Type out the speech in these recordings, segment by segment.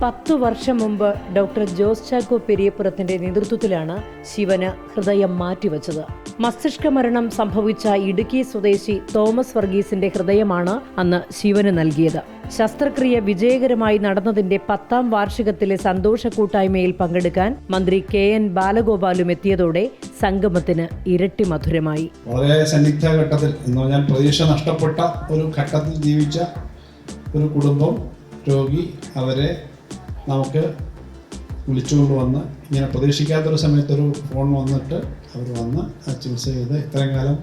10 വർഷം മുമ്പ് ഡോക്ടർ ജോസ് ചാക്കോ പെരിയപ്പുറത്തിന്റെ നേതൃത്വത്തിലാണ് ശിവന് ഹൃദയം മാറ്റിവെച്ചത്. മസ്തിഷ്ക മരണം സംഭവിച്ച ഇടുക്കി സ്വദേശി തോമസ് വർഗീസിന്റെ ഹൃദയമാണ് അന്ന് ശിവന് നൽകിയത്. ശസ്ത്രക്രിയ വിജയകരമായി നടന്നതിന്റെ 10ാം വാർഷികത്തിലെ സന്തോഷ കൂട്ടായ്മയിൽ പങ്കെടുക്കാൻ മന്ത്രി KN ബാലഗോപാലും എത്തിയതോടെ സംഗമത്തിന് ഇരട്ടി മധുരമായി. വളരെ സന്നിഗ്ധ ഘട്ടത്തിൽ എന്ന് പറഞ്ഞാൽ പ്രതീക്ഷ നഷ്ടപ്പെട്ട ഒരു ഘട്ടത്തിൽ ജീവിച്ച ഒരു കുടുംബം, രോഗി, അവരെ നമുക്ക് വിളിച്ചുകൊണ്ട് വന്ന് ഇങ്ങനെ പ്രതീക്ഷിക്കാത്തൊരു സമയത്തൊരു ഫോൺ വന്നിട്ട് അവർ വന്ന് ചികിത്സ ചെയ്ത് ഇത്രയും കാലം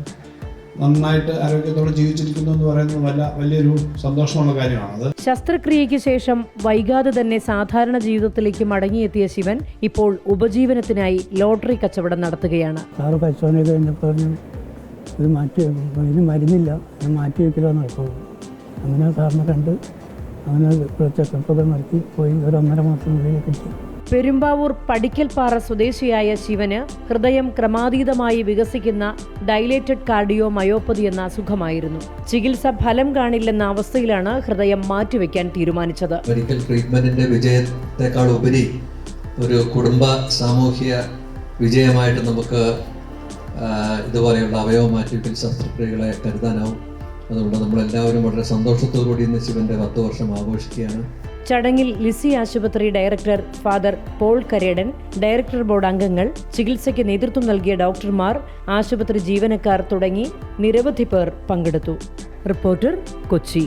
നന്നായിട്ട് ആരോഗ്യത്തോടെ ജീവിച്ചിരിക്കുന്നു എന്ന് പറയുന്നത് വലിയൊരു സന്തോഷമുള്ള കാര്യമാണ്. ശസ്ത്രക്രിയയ്ക്ക് ശേഷം വൈകാതെ തന്നെ സാധാരണ ജീവിതത്തിലേക്ക് മടങ്ങിയെത്തിയ ശിവൻ ഇപ്പോൾ ഉപജീവനത്തിനായി ലോട്ടറി കച്ചവടം നടത്തുകയാണ്. സാറ് പരിശോധന കഴിഞ്ഞപ്പോൾ ഇത് ഇതിന് മരുന്നില്ല, മാറ്റി വയ്ക്കലോ നടക്കുള്ളൂ. അങ്ങനെ സാറിനെ കണ്ട് അങ്ങനെ ചെക്കപ്പൊക്കെ നടത്തി പോയി. ഒരു 1.5 മാസത്തിനുള്ളിൽ കിട്ടി. പെരുമ്പാവൂർ പടിക്കൽപ്പാറ സ്വദേശിയായ ശിവന് ഹൃദയം ക്രമാതീതമായി വികസിക്കുന്ന ഡൈലേറ്റഡ് കാർഡിയോ മയോപ്പതി എന്ന അസുഖമായിരുന്നു. ചികിത്സ ഫലം കാണില്ലെന്ന അവസ്ഥയിലാണ് ഹൃദയം മാറ്റിവെക്കാൻ തീരുമാനിച്ചത്. മെഡിക്കൽ ട്രീറ്റ്മെന്റിന്റെ വിജയത്തെക്കാൾ ഉപരി ഒരു കുടുംബ സാമൂഹ്യ വിജയമായിട്ട് നമുക്ക് ഇതുപോലെയുള്ള അവയവ മാറ്റിവെക്കൽ ശസ്ത്രക്രിയകളെ കരുതാനാവും. അതുകൊണ്ട് നമ്മളെല്ലാവരും വളരെ സന്തോഷത്തോടുകൂടി ഇന്ന് ശിവന്റെ 10 വർഷം ആഘോഷിക്കുകയാണ്. ചടങ്ങിൽ ലിസി ആശുപത്രി director father Paul Karedan, director board അംഗങ്ങൾ, ചികിത്സയ്ക്ക് നേതൃത്വം നൽകിയ ഡോക്ടർമാർ, ആശുപത്രി ജീവനക്കാർ തുടങ്ങി നിരവധി പേർ പങ്കെടുത്തു. റിപ്പോർട്ടർ, കൊച്ചി.